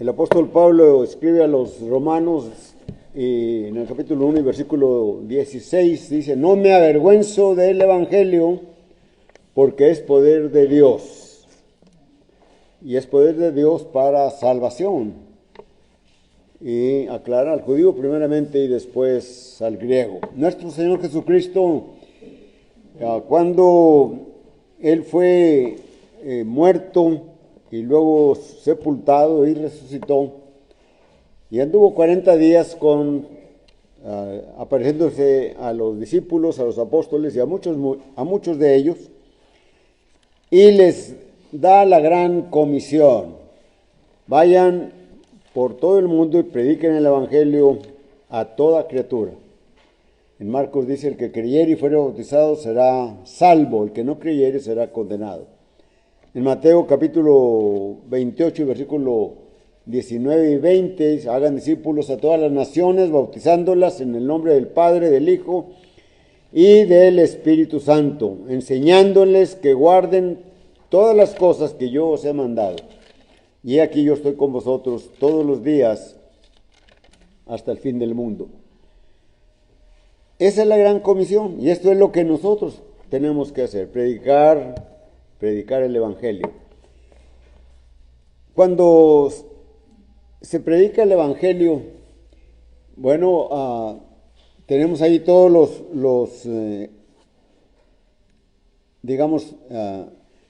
El apóstol Pablo escribe a los romanos en el capítulo 1 y versículo 16, dice: no me avergüenzo del evangelio, porque es poder de Dios, y es poder de Dios para salvación. Y aclara al judío primeramente y después al griego. Nuestro Señor Jesucristo, cuando Él fue muerto y luego sepultado y resucitó, y anduvo 40 días apareciéndose a los discípulos, a los apóstoles y a muchos de ellos, y les da la gran comisión: vayan por todo el mundo y prediquen el evangelio a toda criatura. En Marcos dice: el que creyere y fuere bautizado será salvo, el que no creyere será condenado. En Mateo capítulo 28, versículo 19 y 20, hagan discípulos a todas las naciones, bautizándolas en el nombre del Padre, del Hijo y del Espíritu Santo, enseñándoles que guarden todas las cosas que yo os he mandado. Y aquí yo estoy con vosotros todos los días hasta el fin del mundo. Esa es la gran comisión, y esto es lo que nosotros tenemos que hacer: predicar el evangelio. Cuando se predica el evangelio, bueno, tenemos ahí todos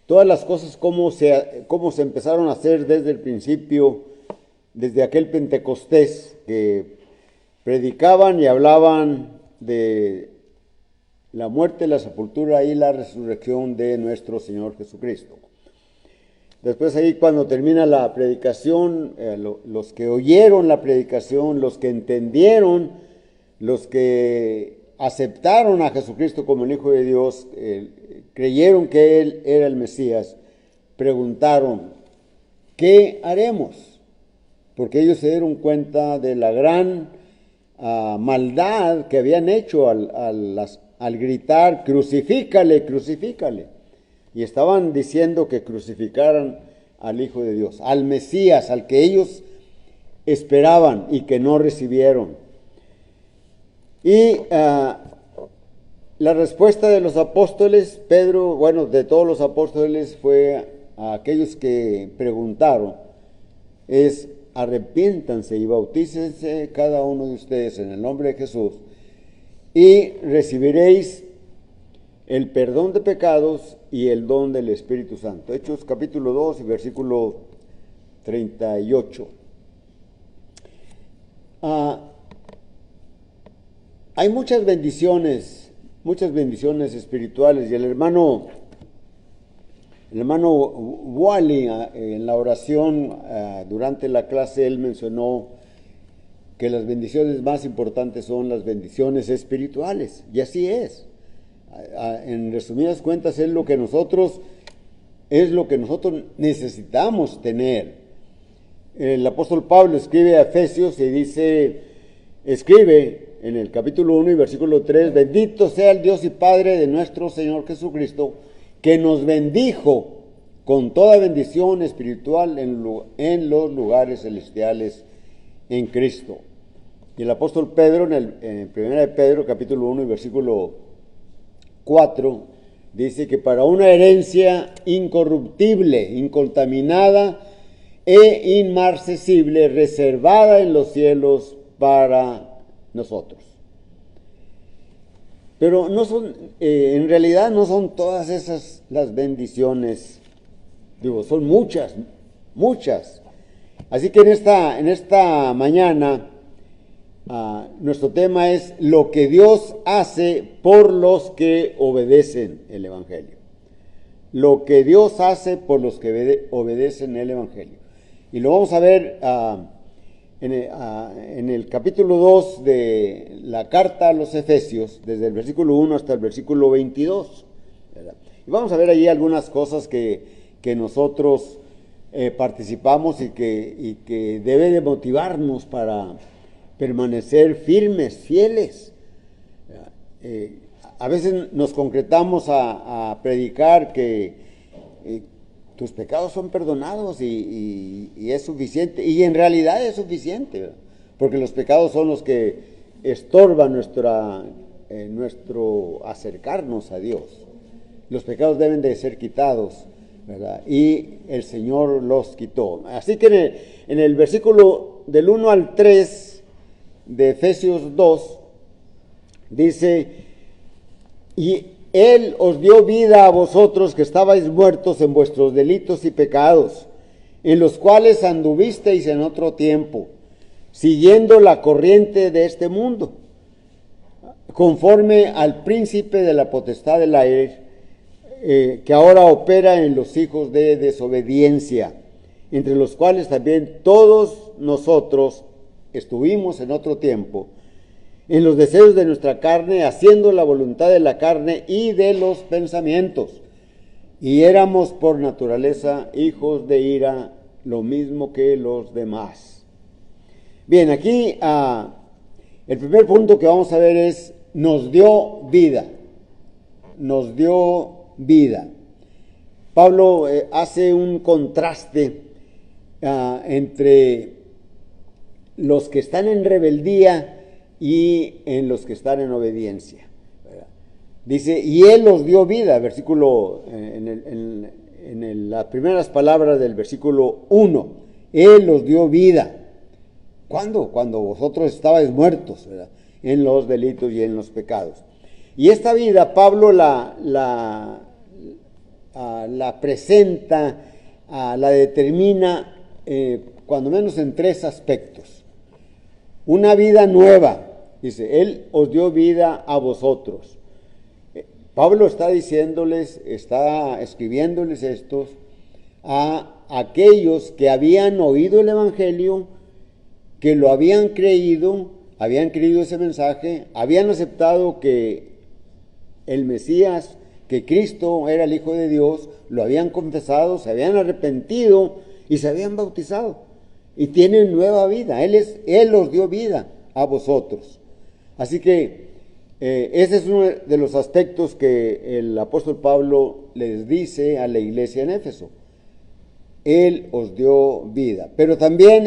todas las cosas cómo se empezaron a hacer desde el principio, desde aquel Pentecostés, que predicaban y hablaban de la muerte, la sepultura y la resurrección de nuestro Señor Jesucristo. Después ahí, cuando termina la predicación, los que oyeron la predicación, los que entendieron, los que aceptaron a Jesucristo como el Hijo de Dios, creyeron que Él era el Mesías, preguntaron: ¿qué haremos? Porque ellos se dieron cuenta de la gran maldad que habían hecho al gritar: crucifícale, crucifícale. Y estaban diciendo que crucificaran al Hijo de Dios, al Mesías, al que ellos esperaban y que no recibieron. Y la respuesta de los apóstoles, de todos los apóstoles, fue a aquellos que preguntaron, es: arrepiéntanse y bautícense cada uno de ustedes en el nombre de Jesús, y recibiréis el perdón de pecados y el don del Espíritu Santo. Hechos capítulo 2 y versículo 38. Hay muchas bendiciones espirituales, y el hermano Wally, en la oración durante la clase, él mencionó que las bendiciones más importantes son las bendiciones espirituales, y así es. En resumidas cuentas, es lo que nosotros necesitamos tener. El apóstol Pablo escribe a Efesios y escribe en el capítulo 1 y versículo 3: bendito sea el Dios y Padre de nuestro Señor Jesucristo, que nos bendijo con toda bendición espiritual en los lugares celestiales en Cristo. Y el apóstol Pedro, en 1 de Pedro capítulo 1 y versículo 4, dice que para una herencia incorruptible, incontaminada e inmarcesible, reservada en los cielos para nosotros. Pero no son, en realidad no son todas esas las bendiciones, son muchas. Así que en esta mañana, nuestro tema es lo que Dios hace por los que obedecen el Evangelio. Lo que Dios hace por los que obedecen el Evangelio. Y lo vamos a ver en el capítulo 2 de la carta a los Efesios, desde el versículo 1 hasta el versículo 22. ¿Verdad? Y vamos a ver allí algunas cosas que nosotros participamos y que debe de motivarnos para permanecer firmes, fieles. A veces nos concretamos a predicar que tus pecados son perdonados y es suficiente, y en realidad es suficiente, ¿verdad? Porque los pecados son los que estorban nuestro acercarnos a Dios. Los pecados deben de ser quitados, ¿verdad? Y el Señor los quitó. Así que en el versículo del 1 al 3 de Efesios 2, dice: y Él os dio vida a vosotros que estabais muertos en vuestros delitos y pecados, en los cuales anduvisteis en otro tiempo, siguiendo la corriente de este mundo, conforme al príncipe de la potestad del aire, que ahora opera en los hijos de desobediencia, entre los cuales también todos nosotros estuvimos en otro tiempo, en los deseos de nuestra carne, haciendo la voluntad de la carne y de los pensamientos, y éramos por naturaleza hijos de ira, lo mismo que los demás. Bien, aquí el primer punto que vamos a ver es: nos dio vida. Nos dio vida. Pablo hace un contraste entre los que están en rebeldía y en los que están en obediencia, ¿verdad? Dice: y Él os dio vida, versículo, en las primeras palabras del versículo 1, Él os dio vida. ¿Cuándo? Cuando vosotros estabais muertos, ¿verdad?, en los delitos y en los pecados. Y esta vida Pablo la presenta, la determina, cuando menos en tres aspectos. Una vida nueva, dice: Él os dio vida a vosotros. Pablo está diciéndoles, está escribiéndoles estos a aquellos que habían oído el Evangelio, que lo habían creído ese mensaje, habían aceptado que el Mesías, que Cristo era el Hijo de Dios, lo habían confesado, se habían arrepentido y se habían bautizado, y tienen nueva vida. Él os dio vida a vosotros. Así que ese es uno de los aspectos que el apóstol Pablo les dice a la iglesia en Éfeso: Él os dio vida. Pero también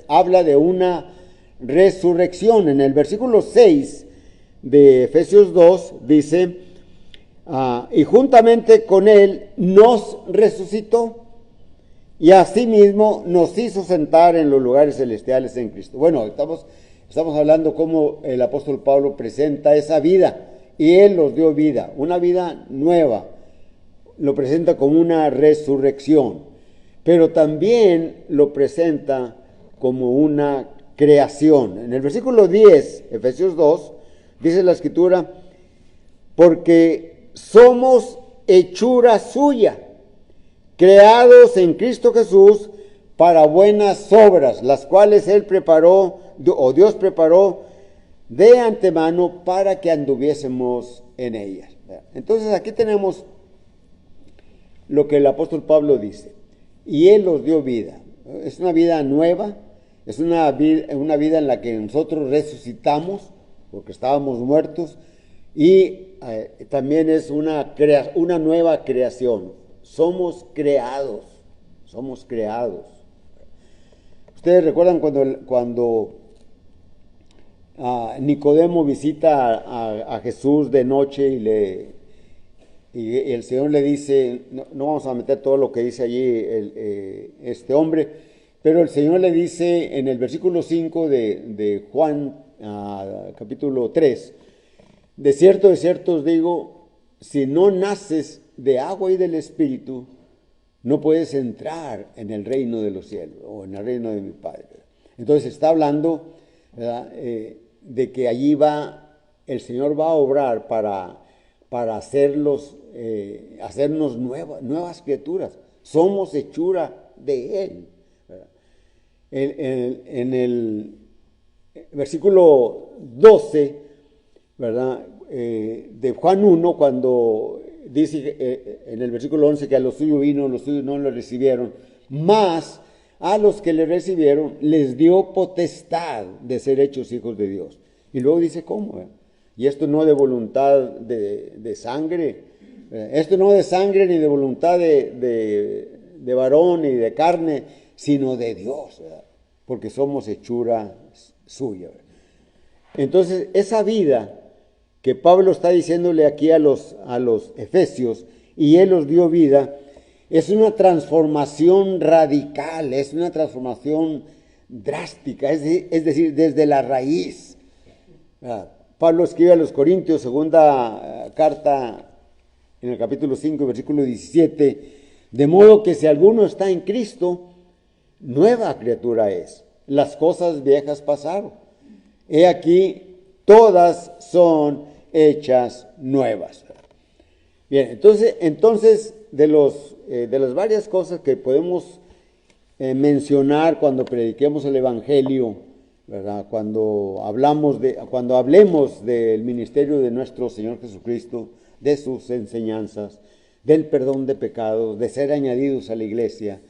habla de una resurrección. En el versículo 6 de Efesios 2 dice: y juntamente con Él nos resucitó, y asimismo nos hizo sentar en los lugares celestiales en Cristo. Bueno, estamos hablando cómo el apóstol Pablo presenta esa vida, y Él nos dio vida, una vida nueva. Lo presenta como una resurrección, pero también lo presenta como una creación. En el versículo 10, Efesios 2, dice la Escritura: porque somos hechura suya, creados en Cristo Jesús para buenas obras, las cuales Él preparó, o Dios preparó de antemano para que anduviésemos en ellas. Entonces aquí tenemos lo que el apóstol Pablo dice: y Él os dio vida. Es una vida nueva, es una vida en la que nosotros resucitamos, porque estábamos muertos, y también es una nueva creación. Somos creados. Ustedes recuerdan cuando Nicodemo visita a Jesús de noche y el Señor le dice, no vamos a meter todo lo que dice allí este hombre, pero el Señor le dice en el versículo 5 de Juan, capítulo 3, de cierto os digo, si no naces de agua y del Espíritu, no puedes entrar en el reino de los cielos, o en el reino de mi Padre. Entonces está hablando, ¿verdad?, de que allí el Señor va a obrar para hacernos nuevas criaturas. Somos hechura de Él, ¿verdad? En el versículo 12, ¿verdad?, de Juan 1, cuando dice en el versículo 11 que a los suyos vino, los suyos no lo recibieron, mas a los que le recibieron les dio potestad de ser hechos hijos de Dios. Y luego dice cómo, y esto no de voluntad de sangre, Esto no de sangre ni de voluntad de varón ni de carne, sino de Dios, ¿verdad? Porque somos hechura suya, ¿verdad? Entonces, esa vida que Pablo está diciéndole aquí a los efesios, y él los dio vida, es una transformación radical, es una transformación drástica, es decir, desde la raíz. Pablo escribe a los Corintios, segunda carta, en el capítulo 5, versículo 17, de modo que si alguno está en Cristo, nueva criatura es. Las cosas viejas pasaron. He aquí, todas son hechas nuevas. Bien, entonces de las varias cosas que podemos mencionar cuando prediquemos el Evangelio, ¿verdad? Cuando hablemos del ministerio de nuestro Señor Jesucristo, de sus enseñanzas, del perdón de pecados, de ser añadidos a la iglesia,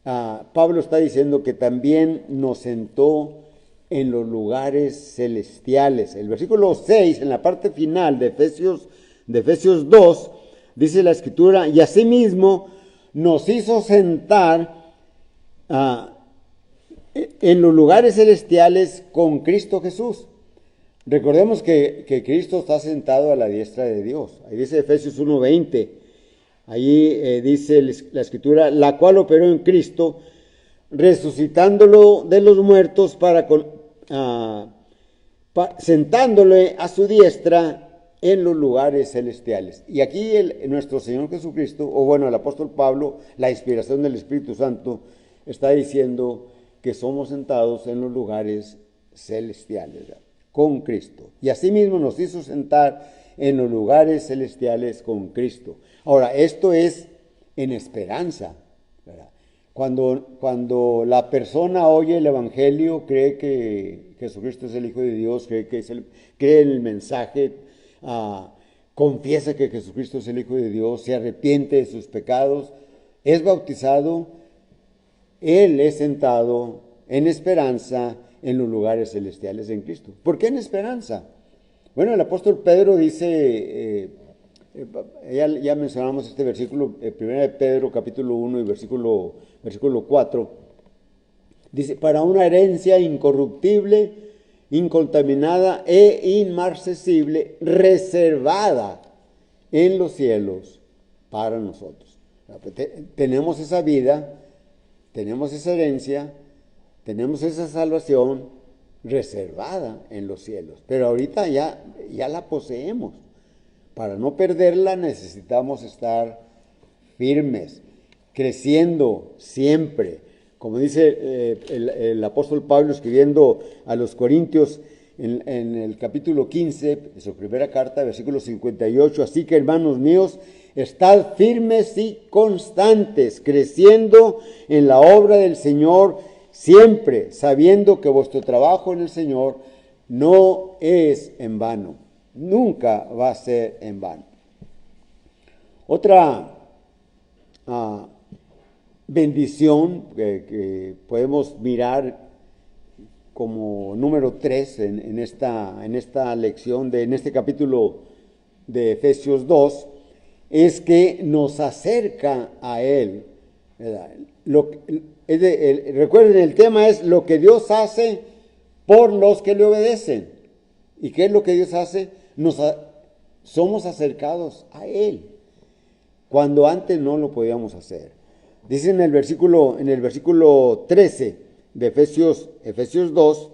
Pablo está diciendo que también nos sentó en los lugares celestiales. El versículo 6, en la parte final de Efesios 2, dice la Escritura, y asimismo nos hizo sentar en los lugares celestiales con Cristo Jesús. Recordemos que Cristo está sentado a la diestra de Dios. Ahí dice Efesios 1:20. Allí dice la Escritura, la cual operó en Cristo, resucitándolo de los muertos sentándole a su diestra en los lugares celestiales. Y aquí nuestro Señor Jesucristo, o bueno, el apóstol Pablo, la inspiración del Espíritu Santo, está diciendo que somos sentados en los lugares celestiales, ¿verdad? Con Cristo. Y asimismo nos hizo sentar en los lugares celestiales con Cristo. Ahora, esto es en esperanza, ¿verdad? Cuando la persona oye el Evangelio, cree que Jesucristo es el Hijo de Dios, cree en el mensaje, confiesa que Jesucristo es el Hijo de Dios, se arrepiente de sus pecados, es bautizado, él es sentado en esperanza en los lugares celestiales en Cristo. ¿Por qué en esperanza? Bueno, el apóstol Pedro dice, ya mencionamos este versículo, 1 de Pedro capítulo 1 y versículo 4, dice, para una herencia incorruptible, incontaminada e inmarcesible, reservada en los cielos para nosotros. Tenemos esa vida, tenemos esa herencia, tenemos esa salvación reservada en los cielos, pero ahorita ya la poseemos. Para no perderla necesitamos estar firmes, creciendo siempre. Como dice el apóstol Pablo escribiendo a los Corintios en el capítulo 15 de su primera carta, versículo 58, así que hermanos míos, estad firmes y constantes, creciendo en la obra del Señor, siempre sabiendo que vuestro trabajo en el Señor no es en vano, nunca va a ser en vano. Otra bendición que podemos mirar como número 3 en esta lección, en este capítulo de Efesios 2, es que nos acerca a Él, ¿verdad? Recuerden, el tema es lo que Dios hace por los que le obedecen. ¿Y qué es lo que Dios hace? Somos acercados a Él, cuando antes no lo podíamos hacer. Dice en el versículo 13 de Efesios 2,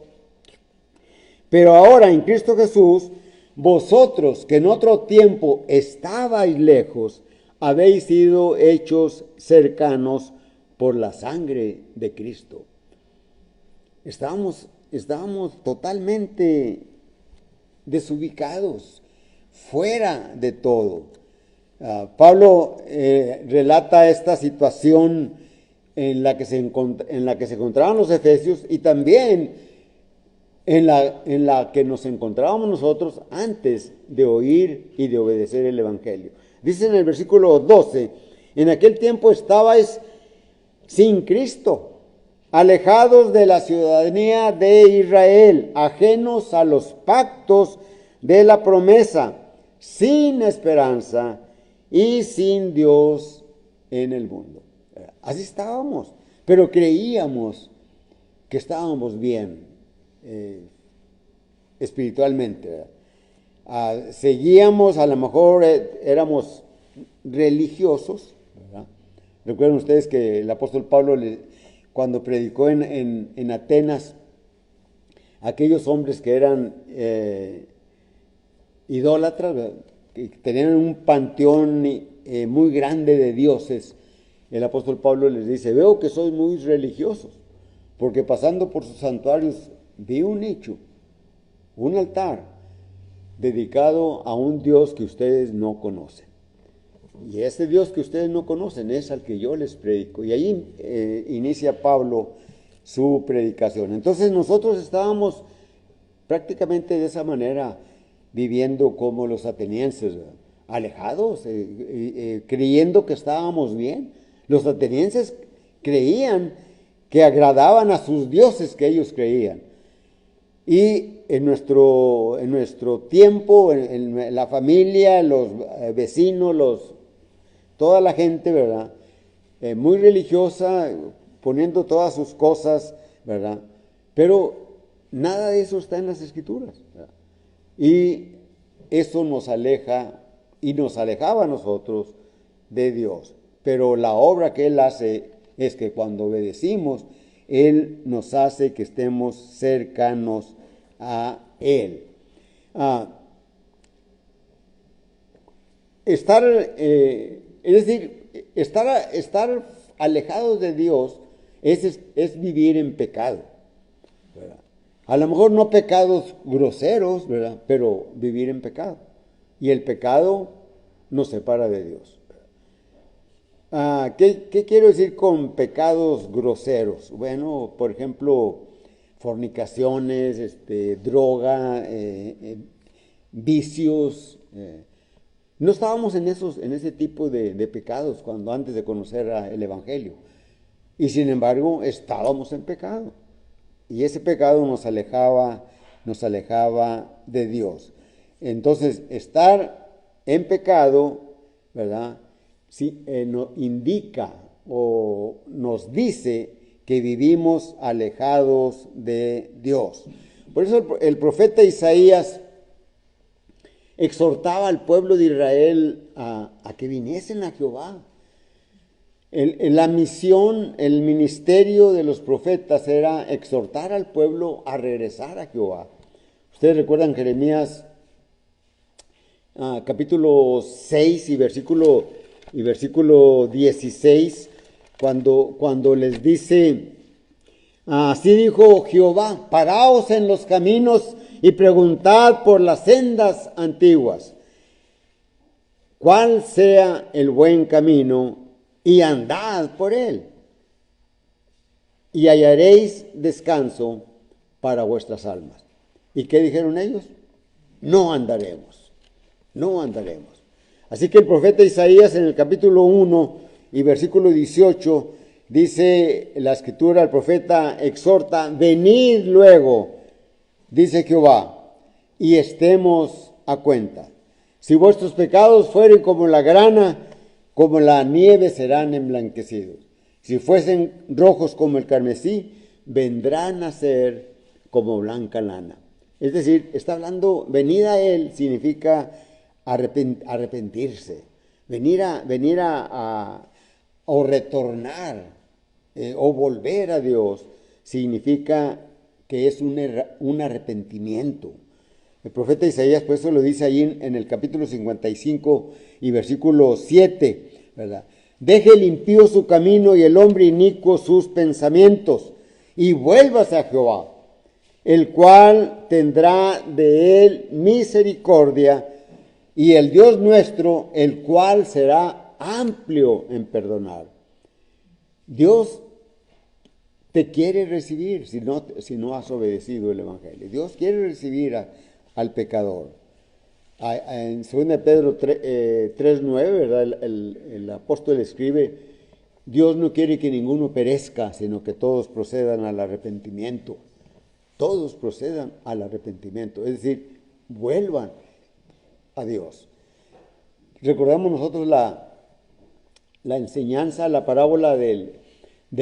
pero ahora en Cristo Jesús, vosotros que en otro tiempo estabais lejos, habéis sido hechos cercanos por la sangre de Cristo. Estábamos totalmente desubicados, fuera de todo. Pablo relata esta situación en la que se encontraban los efesios y también en la que nos encontrábamos nosotros antes de oír y de obedecer el Evangelio. Dice en el versículo 12, en aquel tiempo estabais sin Cristo, alejados de la ciudadanía de Israel, ajenos a los pactos de la promesa, sin esperanza y sin Dios en el mundo. Así estábamos, pero creíamos que estábamos bien espiritualmente, ¿verdad? Seguíamos, a lo mejor éramos religiosos, ¿verdad? Recuerden ustedes que el apóstol Pablo, cuando predicó en Atenas, aquellos hombres que eran idólatras, ¿verdad?, que tenían un panteón muy grande de dioses, el apóstol Pablo les dice: veo que sois muy religiosos, porque pasando por sus santuarios vi un nicho, un altar dedicado a un Dios que ustedes no conocen. Y ese Dios que ustedes no conocen es al que yo les predico. Y ahí inicia Pablo su predicación. Entonces nosotros estábamos prácticamente de esa manera viviendo como los atenienses, ¿verdad?, alejados, creyendo que estábamos bien. Los atenienses creían que agradaban a sus dioses que ellos creían. Y en nuestro tiempo, en la familia, los vecinos, toda la gente, ¿verdad?, muy religiosa, poniendo todas sus cosas, ¿verdad? Pero nada de eso está en las Escrituras, ¿verdad? Y eso nos aleja y nos alejaba a nosotros de Dios. Pero la obra que Él hace es que cuando obedecimos, Él nos hace que estemos cercanos a Él. Es decir, estar alejados de Dios es vivir en pecado, ¿verdad? A lo mejor no pecados groseros, ¿verdad?, pero vivir en pecado. Y el pecado nos separa de Dios. ¿Qué quiero decir con pecados groseros? Bueno, por ejemplo, fornicaciones, droga, vicios. No estábamos en ese tipo de pecados antes de conocer el Evangelio. Y sin embargo, estábamos en pecado. Y ese pecado nos alejaba de Dios. Entonces, estar en pecado, ¿verdad?, sí, nos indica o nos dice que vivimos alejados de Dios. Por eso el profeta Isaías exhortaba al pueblo de Israel a que viniesen a Jehová. La misión, el ministerio de los profetas era exhortar al pueblo a regresar a Jehová. Ustedes recuerdan Jeremías capítulo 6 y versículo 16, cuando les dice: así dijo Jehová, paraos en los caminos y preguntad por las sendas antiguas, cuál sea el buen camino, y andad por él, y hallaréis descanso para vuestras almas. ¿Y qué dijeron ellos? No andaremos. Así que el profeta Isaías, en el capítulo 1 y versículo 18, dice la escritura, el profeta exhorta: venid luego, dice Jehová, y estemos a cuenta. Si vuestros pecados fueren como la grana, como la nieve serán emblanquecidos. Si fuesen rojos como el carmesí, vendrán a ser como blanca lana. Es decir, está hablando, venir a Él significa arrepentirse, venir o retornar o volver a Dios, significa que es un arrepentimiento. El profeta Isaías, pues eso lo dice ahí en el capítulo 55 y versículo 7, ¿verdad? Deje el impío su camino y el hombre inicuo sus pensamientos, y vuélvase a Jehová, el cual tendrá de él misericordia, y el Dios nuestro, el cual será amplio en perdonar. Dios te quiere recibir si no has obedecido el Evangelio. Dios quiere recibir al pecador. En 2 Pedro 3:9, ¿verdad? El apóstol escribe: Dios no quiere que ninguno perezca, sino que todos procedan al arrepentimiento. Todos procedan al arrepentimiento, es decir, vuelvan a Dios. recordamos nosotros la enseñanza, la parábola del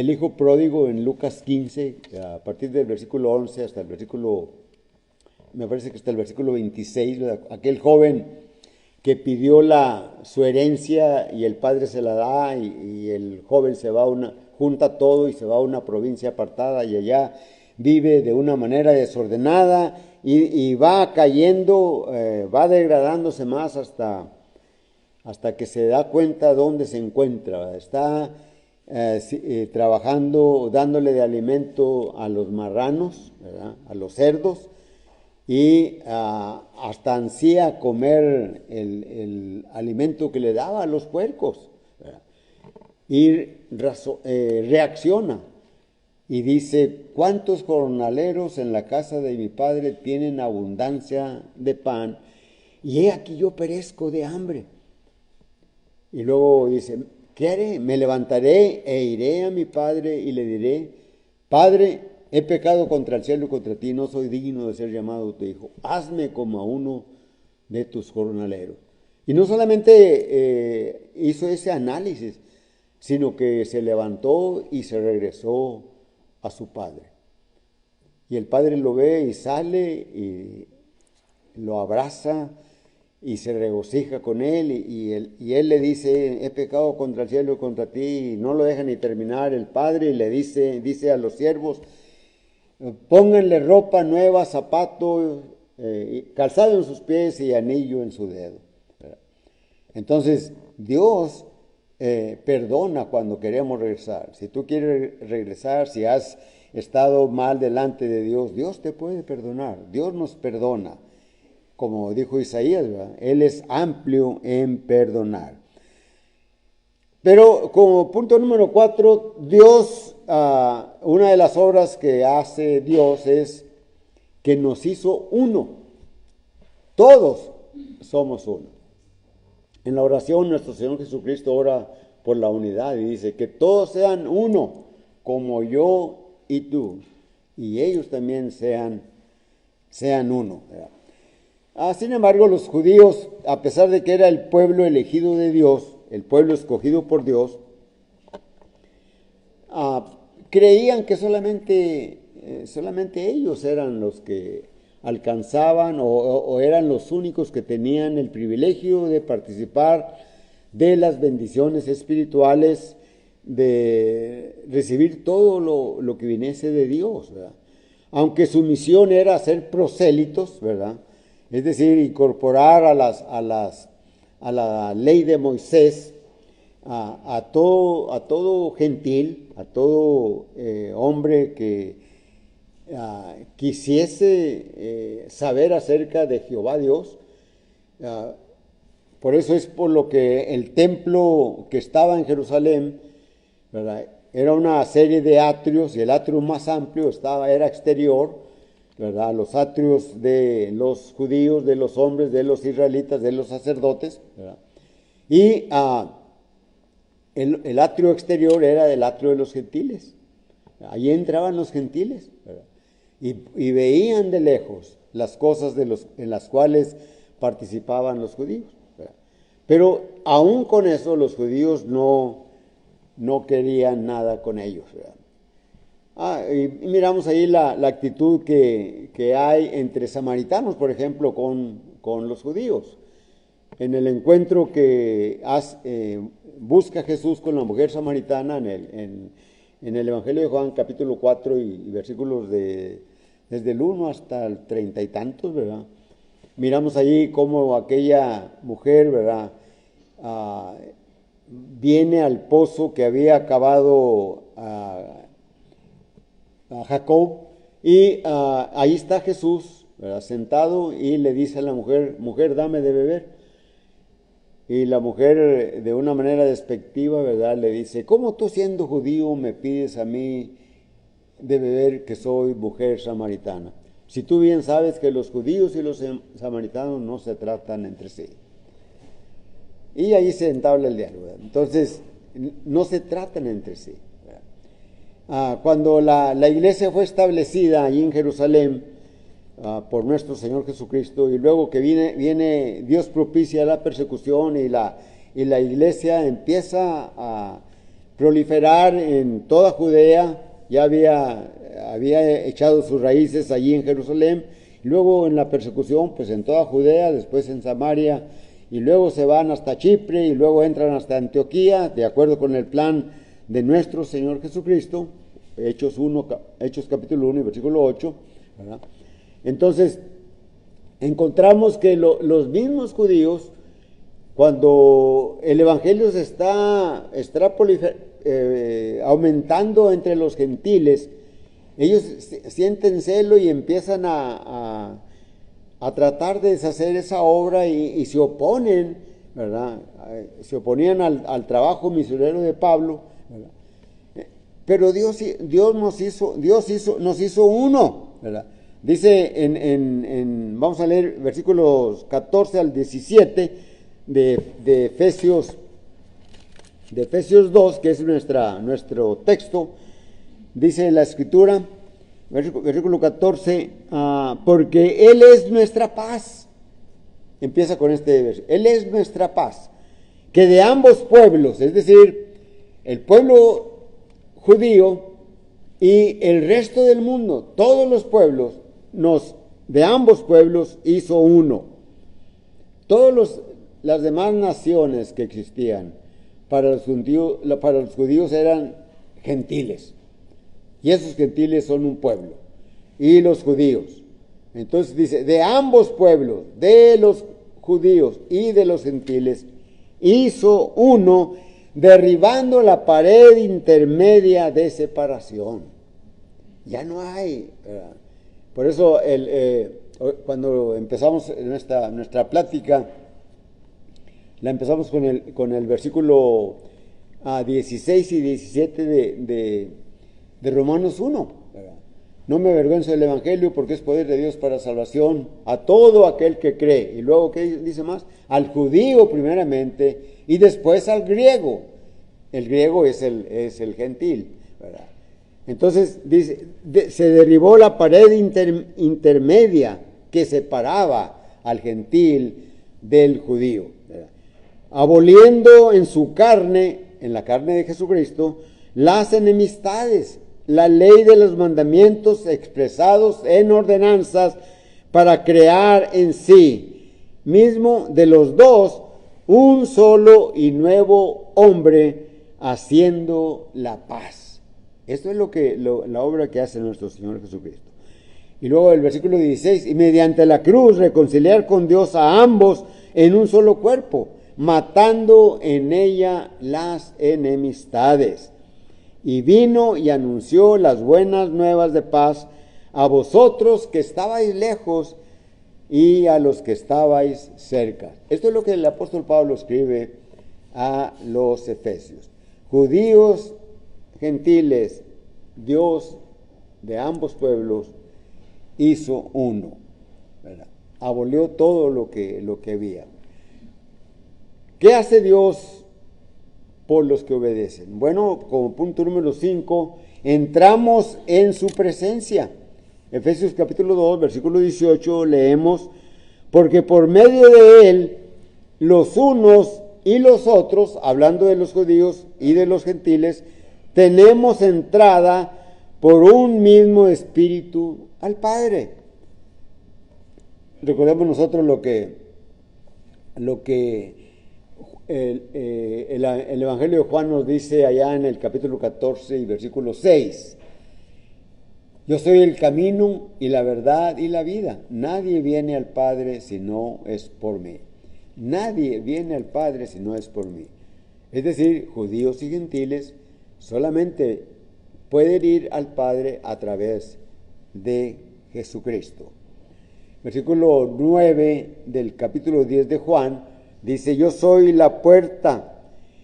hijo pródigo en Lucas 15, a partir del versículo 11 hasta el versículo, me parece que hasta el versículo 26, ¿verdad? Aquel joven que pidió su herencia y el padre se la da y el joven se va junta todo y se va a una provincia apartada y allá vive de una manera desordenada y va cayendo, va degradándose más hasta que se da cuenta dónde se encuentra, ¿verdad? Está trabajando, dándole de alimento a los marranos, ¿verdad? A los cerdos, y hasta ansía comer el alimento que le daba a los puercos, ¿verdad? Y reacciona y dice: ¿cuántos jornaleros en la casa de mi padre tienen abundancia de pan? Y he aquí yo perezco de hambre. Y luego dice: ¿qué haré? Me levantaré e iré a mi padre y le diré: Padre, he pecado contra el cielo y contra ti, no soy digno de ser llamado tu hijo. Hazme como a uno de tus jornaleros. Y no solamente hizo ese análisis, sino que se levantó y se regresó a su padre. Y el padre lo ve y sale y lo abraza y se regocija con él y él le dice: he pecado contra el cielo y contra ti. Y no lo deja ni terminar el padre y le dice a los siervos: pónganle ropa nueva, zapato, calzado en sus pies y anillo en su dedo. Entonces Dios perdona cuando queremos regresar. Si tú quieres regresar, si has estado mal delante de Dios, Dios te puede perdonar. Dios nos perdona. Como dijo Isaías, ¿verdad? Él es amplio en perdonar. Pero como punto número 4, Dios, una de las obras que hace Dios es que nos hizo uno. Todos somos uno. En la oración nuestro Señor Jesucristo ora por la unidad y dice: que todos sean uno, como yo y tú, y ellos también sean uno, ¿verdad? Sin embargo, los judíos, a pesar de que era el pueblo elegido de Dios, el pueblo escogido por Dios, creían que solamente ellos eran los que alcanzaban o eran los únicos que tenían el privilegio de participar de las bendiciones espirituales, de recibir todo lo que viniese de Dios, ¿verdad? Aunque su misión era ser prosélitos, ¿verdad? Es decir, incorporar a la ley de Moisés a todo gentil, a todo hombre que quisiese saber acerca de Jehová Dios. Por eso es por lo que el templo que estaba en Jerusalén, ¿verdad?, era una serie de atrios, y el atrio más amplio era exterior, ¿verdad? Los atrios de los judíos, de los hombres, de los israelitas, de los sacerdotes, ¿verdad? Y el atrio exterior era del atrio de los gentiles. Allí entraban los gentiles, ¿verdad? Y veían de lejos las cosas en las cuales participaban los judíos, ¿verdad? Pero aún con eso los judíos no querían nada con ellos, ¿verdad? Y miramos ahí la actitud que hay entre samaritanos, por ejemplo, con los judíos. En el encuentro que busca Jesús con la mujer samaritana en el Evangelio de Juan, capítulo 4 y versículos desde el 1 hasta el 30 y tantos, ¿verdad? Miramos allí cómo aquella mujer, ¿verdad?, viene al pozo que había acabado a Jacob, y ahí está Jesús, ¿verdad?, sentado, y le dice a la mujer: mujer, dame de beber. Y la mujer, de una manera despectiva, ¿verdad?, le dice: ¿cómo tú, siendo judío, me pides a mí de beber, que soy mujer samaritana? Si tú bien sabes que los judíos y los samaritanos no se tratan entre sí. Y ahí se entabla el diálogo, ¿verdad? Entonces, no se tratan entre sí, ¿verdad? Cuando la iglesia fue establecida allí en Jerusalén, por nuestro Señor Jesucristo, y luego que viene Dios propicia la persecución y la iglesia empieza a proliferar en toda Judea. Ya había echado sus raíces allí en Jerusalén, y luego en la persecución pues en toda Judea, después en Samaria, y luego se van hasta Chipre y luego entran hasta Antioquía, de acuerdo con el plan de nuestro Señor Jesucristo. Hechos capítulo 1 y versículo 8, ¿verdad? Entonces encontramos que los mismos judíos, cuando el evangelio se está aumentando entre los gentiles, ellos sienten celo y empiezan a tratar de deshacer esa obra y se oponen, ¿verdad? Se oponían al trabajo misionero de Pablo, ¿verdad? Pero Dios nos hizo uno, ¿verdad? Dice vamos a leer versículos 14 al 17 de Efesios 2, que es nuestro texto. Dice la Escritura, versículo 14, porque Él es nuestra paz. Empieza con este versículo. Él es nuestra paz, que de ambos pueblos, es decir, el pueblo judío y el resto del mundo, todos los pueblos, de ambos pueblos hizo uno. Todas las demás naciones que existían para los judíos eran gentiles, y esos gentiles son un pueblo, y los judíos. Entonces dice, de ambos pueblos, de los judíos y de los gentiles, hizo uno, derribando la pared intermedia de separación. Ya no hay, ¿verdad? Por eso cuando empezamos nuestra plática, la empezamos con el versículo 16 y 17 de Romanos 1, ¿verdad? No me avergüenzo del evangelio, porque es poder de Dios para salvación a todo aquel que cree. Y luego, ¿qué dice más? Al judío primeramente y después al griego. El griego es el gentil, ¿verdad? Entonces dice, se derribó la pared intermedia que separaba al gentil del judío, ¿verdad? Aboliendo en su carne, en la carne de Jesucristo, las enemistades, la ley de los mandamientos expresados en ordenanzas, para crear en sí mismo de los dos un solo y nuevo hombre, haciendo la paz. Esto es la obra que hace nuestro Señor Jesucristo. Y luego el versículo 16, y mediante la cruz reconciliar con Dios a ambos en un solo cuerpo, matando en ella las enemistades. Y vino y anunció las buenas nuevas de paz a vosotros que estabais lejos y a los que estabais cerca. Esto es lo que el apóstol Pablo escribe a los Efesios. Judíos, gentiles, Dios de ambos pueblos hizo uno, ¿verdad? Abolió todo lo que había. ¿Qué hace Dios por los que obedecen? Bueno, como punto número 5, entramos en su presencia. Efesios capítulo 2, versículo 18, leemos, porque por medio de él, los unos y los otros, hablando de los judíos y de los gentiles, tenemos entrada por un mismo espíritu al Padre. Recordemos nosotros lo que el Evangelio de Juan nos dice allá en el capítulo 14 y versículo 6. Yo soy el camino y la verdad y la vida. Nadie viene al Padre si no es por mí. Nadie viene al Padre si no es por mí. Es decir, judíos y gentiles solamente pueden ir al Padre a través de Jesucristo. Versículo 9 del capítulo 10 de Juan dice, yo soy la puerta,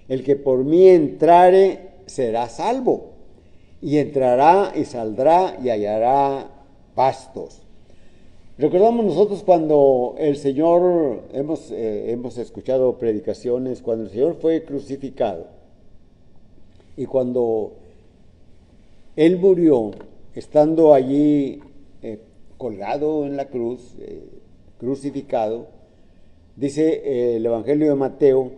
el que por mí entrare será salvo, y entrará y saldrá y hallará pastos. Recordamos nosotros cuando el Señor, hemos escuchado predicaciones, cuando el Señor fue crucificado y cuando Él murió, estando allí colgado en la cruz, crucificado. Dice el Evangelio de Mateo,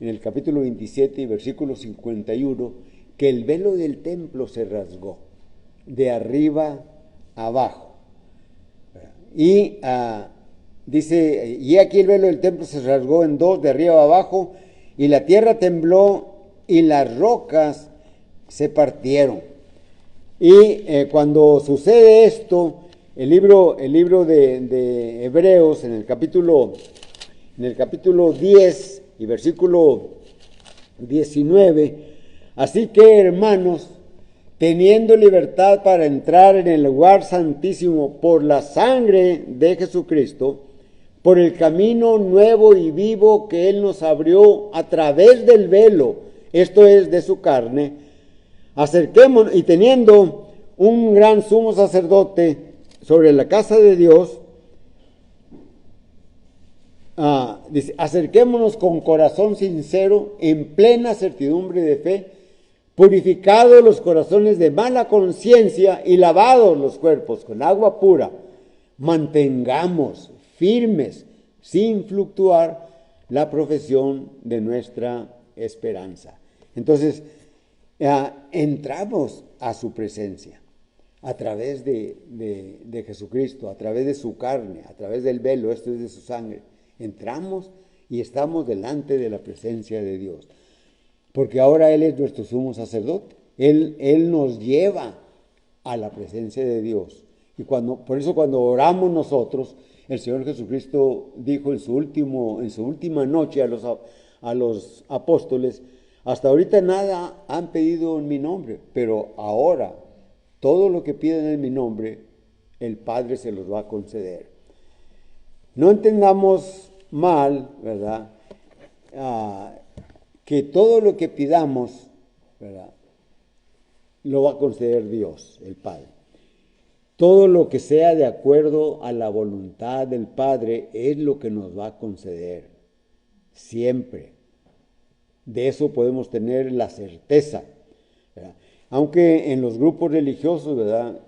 en el capítulo 27 y versículo 51, que el velo del templo se rasgó de arriba a abajo. Y dice, y aquí el velo del templo se rasgó en dos, de arriba a abajo, y la tierra tembló y las rocas se partieron. Y cuando sucede esto, el libro de Hebreos, en el capítulo 10 y versículo 19, así que, hermanos, teniendo libertad para entrar en el lugar santísimo por la sangre de Jesucristo, por el camino nuevo y vivo que Él nos abrió a través del velo, esto es, de su carne, acerquémonos, y teniendo un gran sumo sacerdote sobre la casa de Dios, dice, acerquémonos con corazón sincero, en plena certidumbre de fe, purificados los corazones de mala conciencia y lavados los cuerpos con agua pura, mantengamos firmes, sin fluctuar, la profesión de nuestra esperanza. Entonces, entramos a su presencia a través de Jesucristo, a través de su carne, a través del velo, esto es de su sangre. Entramos y estamos delante de la presencia de Dios, porque ahora Él es nuestro sumo sacerdote. Él nos lleva a la presencia de Dios. Y por eso cuando oramos nosotros, el Señor Jesucristo dijo en su última noche a los apóstoles, hasta ahorita nada han pedido en mi nombre, pero ahora todo lo que piden en mi nombre, el Padre se los va a conceder. No entendamos mal, ¿verdad? Que todo lo que pidamos, ¿verdad?, lo va a conceder Dios, el Padre. Todo lo que sea de acuerdo a la voluntad del Padre es lo que nos va a conceder, siempre. De eso podemos tener la certeza, ¿verdad? Aunque en los grupos religiosos, ¿verdad?,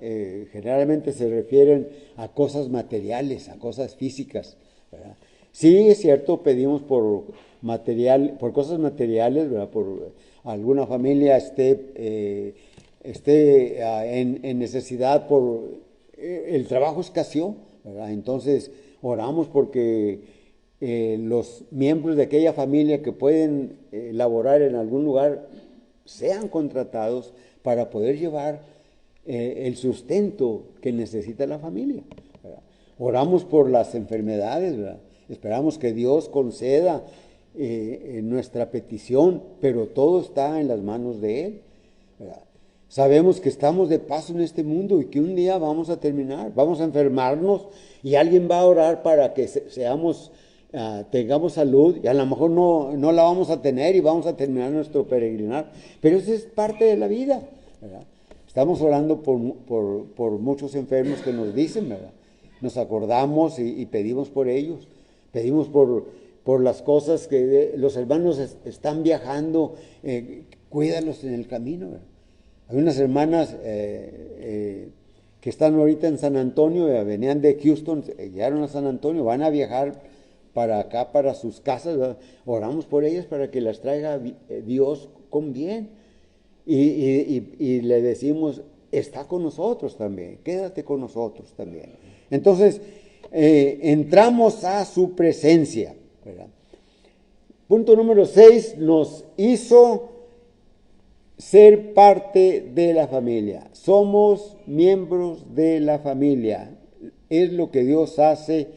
generalmente se refieren a cosas materiales, a cosas físicas, ¿verdad? Sí, es cierto, pedimos por cosas materiales, ¿verdad?, por alguna familia esté en necesidad, por el trabajo escaseó, ¿verdad? Entonces oramos porque los miembros de aquella familia que pueden laborar en algún lugar sean contratados para poder llevar el sustento que necesita la familia, ¿verdad? Oramos por las enfermedades, ¿verdad? Esperamos que Dios conceda nuestra petición, pero todo está en las manos de Él, ¿verdad? Sabemos que estamos de paso en este mundo y que un día vamos a terminar, vamos a enfermarnos y alguien va a orar para que tengamos salud, y a lo mejor no la vamos a tener y vamos a terminar nuestro peregrinar, pero eso es parte de la vida, ¿verdad? Estamos orando por muchos enfermos que nos dicen, ¿verdad? Nos acordamos y pedimos por ellos, pedimos por las cosas que los hermanos están viajando, cuídalos en el camino, ¿verdad? Hay unas hermanas que están ahorita en San Antonio, venían de Houston, llegaron a San Antonio, van a viajar para acá, para sus casas, ¿verdad? Oramos por ellas para que las traiga Dios con bien. Y le decimos, está con nosotros también, quédate con nosotros también. Entonces, entramos a su presencia, ¿verdad? Punto número 6, nos hizo ser parte de la familia. Somos miembros de la familia. Es lo que Dios hace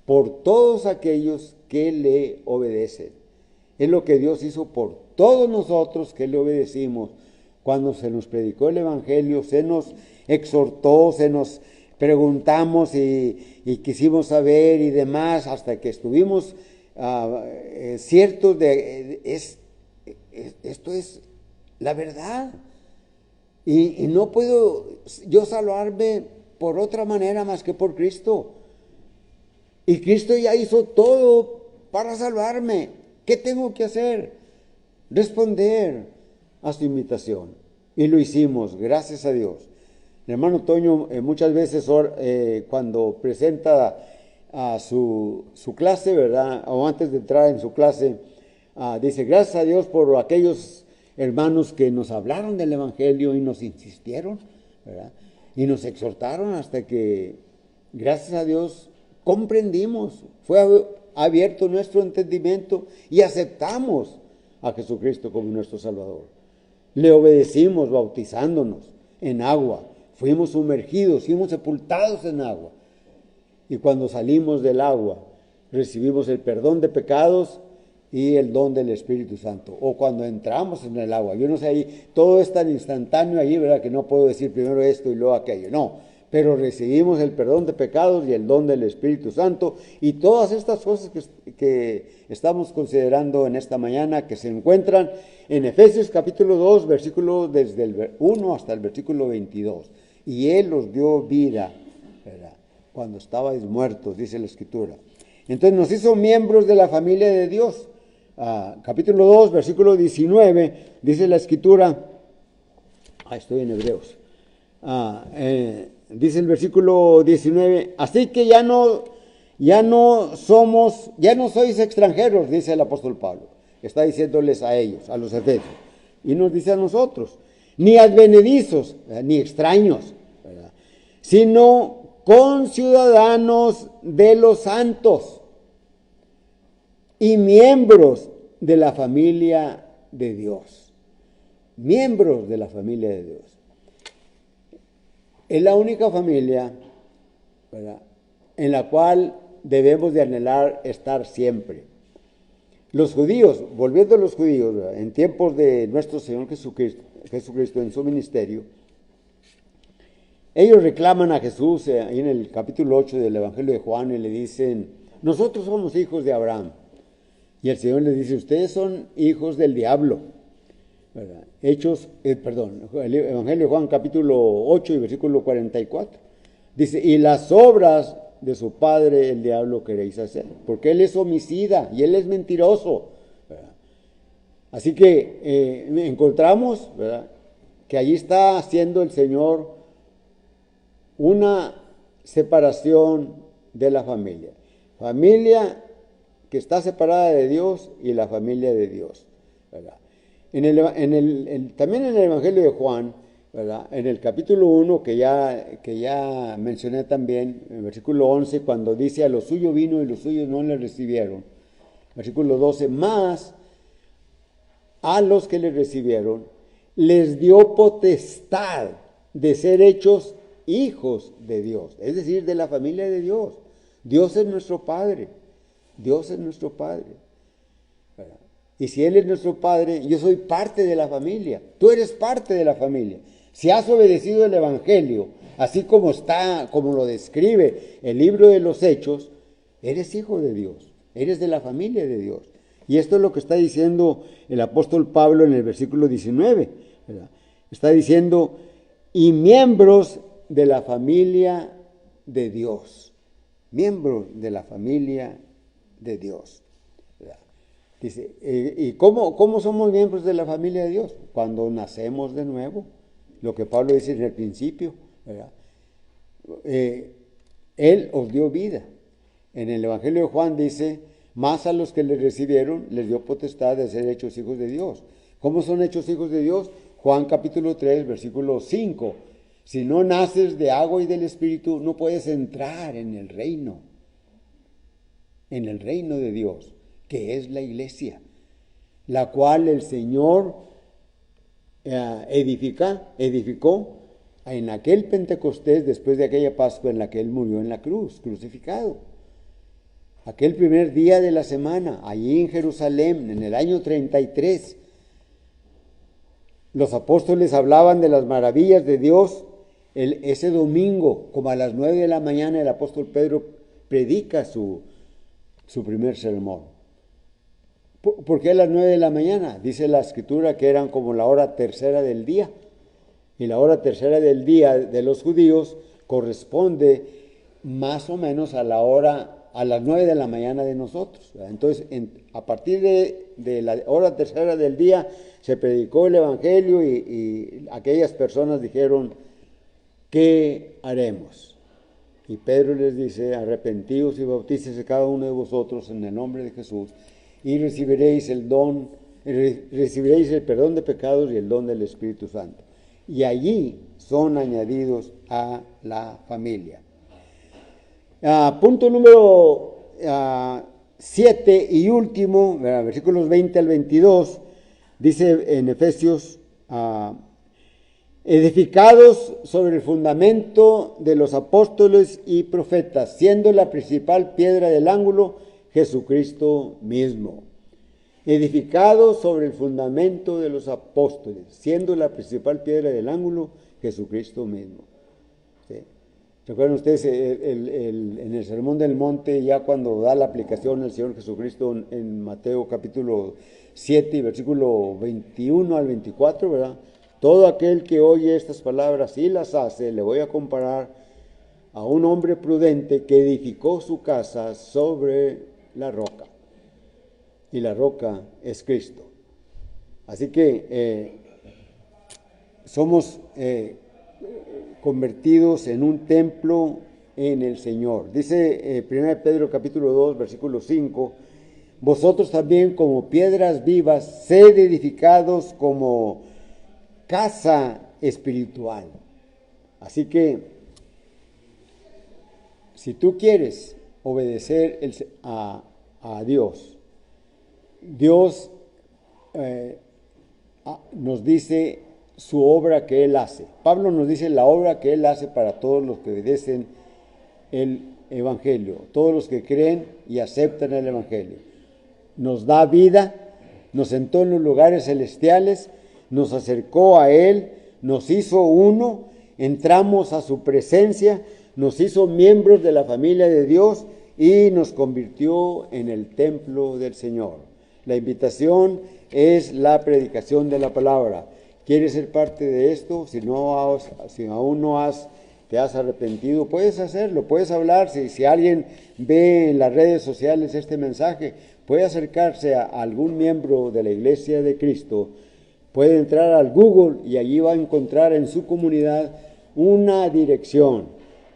por todos aquellos que le obedecen. Es lo que Dios hizo por todos nosotros que le obedecimos. Cuando se nos predicó el Evangelio, se nos exhortó, se nos preguntamos y quisimos saber y demás, hasta que estuvimos ciertos de esto es la verdad. Y no puedo yo salvarme por otra manera más que por Cristo. Y Cristo ya hizo todo para salvarme. ¿Qué tengo que hacer? Responder a su invitación. Y lo hicimos, gracias a Dios. El hermano Toño muchas veces cuando presenta su clase, ¿verdad? O antes de entrar en su clase, dice, gracias a Dios por aquellos hermanos que nos hablaron del Evangelio y nos insistieron, ¿verdad? Y nos exhortaron hasta que, gracias a Dios, comprendimos, fue abierto nuestro entendimiento y aceptamos a Jesucristo como nuestro Salvador. Le obedecimos bautizándonos en agua, fuimos sumergidos, fuimos sepultados en agua. Y cuando salimos del agua, recibimos el perdón de pecados y el don del Espíritu Santo. O cuando entramos en el agua, yo no sé, ahí todo es tan instantáneo ahí, ¿verdad? Que no puedo decir primero esto y luego aquello. No, pero recibimos el perdón de pecados y el don del Espíritu Santo. Y todas estas cosas que estamos considerando en esta mañana, que se encuentran en Efesios capítulo 2, versículo desde el 1 hasta el versículo 22. Y Él os dio vida, ¿verdad? Cuando estabais muertos, dice la Escritura. Entonces nos hizo miembros de la familia de Dios. Capítulo 2, versículo 19, dice la Escritura, estoy en Hebreos, dice el versículo 19, así que ya no sois extranjeros, dice el apóstol Pablo, está diciéndoles a ellos, a los efesios, y nos dice a nosotros, ni advenedizos, ni extraños, ¿verdad? Sino conciudadanos de los santos y miembros de la familia de Dios. Miembros de la familia de Dios. Es la única familia, ¿verdad?, en la cual debemos de anhelar estar siempre. Los judíos, volviendo a los judíos, ¿verdad?, en tiempos de nuestro Señor Jesucristo en su ministerio, ellos reclaman a Jesús ahí en el capítulo 8 del Evangelio de Juan y le dicen, nosotros somos hijos de Abraham. Y el Señor les dice, ustedes son hijos del diablo, ¿verdad? El Evangelio de Juan capítulo 8 y versículo 44. Dice, y las obras de su padre el diablo queréis hacer, porque él es homicida y él es mentiroso, ¿verdad? Así que encontramos, ¿verdad?, que allí está haciendo el Señor una separación de la familia. Familia que está separada de Dios y la familia de Dios, ¿verdad? También en el Evangelio de Juan, ¿verdad?, en el capítulo 1, que ya mencioné también, en el versículo 11, cuando dice, a lo suyo vino y los suyos no le recibieron. Versículo 12, más a los que le recibieron, les dio potestad de ser hechos hijos de Dios, es decir, de la familia de Dios. Dios es nuestro Padre. Dios es nuestro Padre, ¿verdad? Y si Él es nuestro Padre, yo soy parte de la familia. Tú eres parte de la familia. Si has obedecido el Evangelio, así como como lo describe el libro de los Hechos, eres hijo de Dios, eres de la familia de Dios. Y esto es lo que está diciendo el apóstol Pablo en el versículo 19, ¿verdad? Está diciendo, y miembros de la familia de Dios. Miembros de la familia de Dios, ¿verdad? Dice, ¿y cómo somos miembros de la familia de Dios? Cuando nacemos de nuevo, lo que Pablo dice en el principio, ¿verdad? Él os dio vida. En el Evangelio de Juan dice, más a los que le recibieron, les dio potestad de ser hechos hijos de Dios. ¿Cómo son hechos hijos de Dios? Juan capítulo 3, versículo 5. Si no naces de agua y del Espíritu, no puedes entrar en el reino de Dios, que es la iglesia, la cual el Señor edificó en aquel Pentecostés, después de aquella Pascua en la que Él murió en la cruz, crucificado. Aquel primer día de la semana, allí en Jerusalén, en el año 33, los apóstoles hablaban de las maravillas de Dios. Ese domingo, como a las 9 de la mañana, el apóstol Pedro predica su primer sermón. ¿Por qué a las 9 de la mañana? Dice la Escritura que eran como la hora tercera del día. Y la hora tercera del día de los judíos corresponde más o menos a las 9 de la mañana de nosotros. Entonces, a partir de la hora tercera del día se predicó el Evangelio y aquellas personas dijeron, ¿qué haremos? Y Pedro les dice, arrepentíos y bautícese cada uno de vosotros en el nombre de Jesús y recibiréis el perdón de pecados y el don del Espíritu Santo. Y allí son añadidos a la familia. Punto número 7 y último, versículos 20 al 22, dice en Efesios, edificados sobre el fundamento de los apóstoles y profetas, siendo la principal piedra del ángulo Jesucristo mismo. Edificados sobre el fundamento de los apóstoles, siendo la principal piedra del ángulo Jesucristo mismo. ¿Sí? ¿Recuerdan ustedes en el Sermón del Monte, ya cuando da la aplicación al Señor Jesucristo en Mateo capítulo 7 y versículo 21 al 24, ¿verdad? Todo aquel que oye estas palabras y las hace, le voy a comparar a un hombre prudente que edificó su casa sobre la roca. Y la roca es Cristo. Así que somos convertidos en un templo en el Señor. Dice 1 Pedro capítulo 2, versículo 5, vosotros también como piedras vivas, sed edificados como casa espiritual. Así que, si tú quieres obedecer a Dios, Dios nos dice su obra que Él hace. Pablo nos dice la obra que Él hace para todos los que obedecen el Evangelio, todos los que creen y aceptan el Evangelio. Nos da vida, nos sentó en los lugares celestiales, nos acercó a Él, nos hizo uno, entramos a su presencia, nos hizo miembros de la familia de Dios y nos convirtió en el templo del Señor. La invitación es la predicación de la palabra. ¿Quieres ser parte de esto? Si aún no te has arrepentido, puedes hacerlo, puedes hablar. Si alguien ve en las redes sociales este mensaje, puede acercarse a algún miembro de la Iglesia de Cristo. Puede entrar al Google y allí va a encontrar en su comunidad una dirección.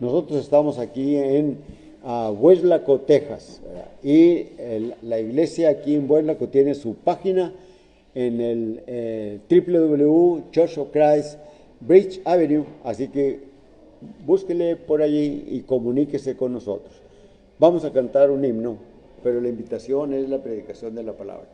Nosotros estamos aquí en Weslaco, Texas, ¿verdad? Y la iglesia aquí en Weslaco tiene su página en el www.Church of Christ Bridge Avenue, así que búsquele por allí y comuníquese con nosotros. Vamos a cantar un himno, pero la invitación es la predicación de la palabra.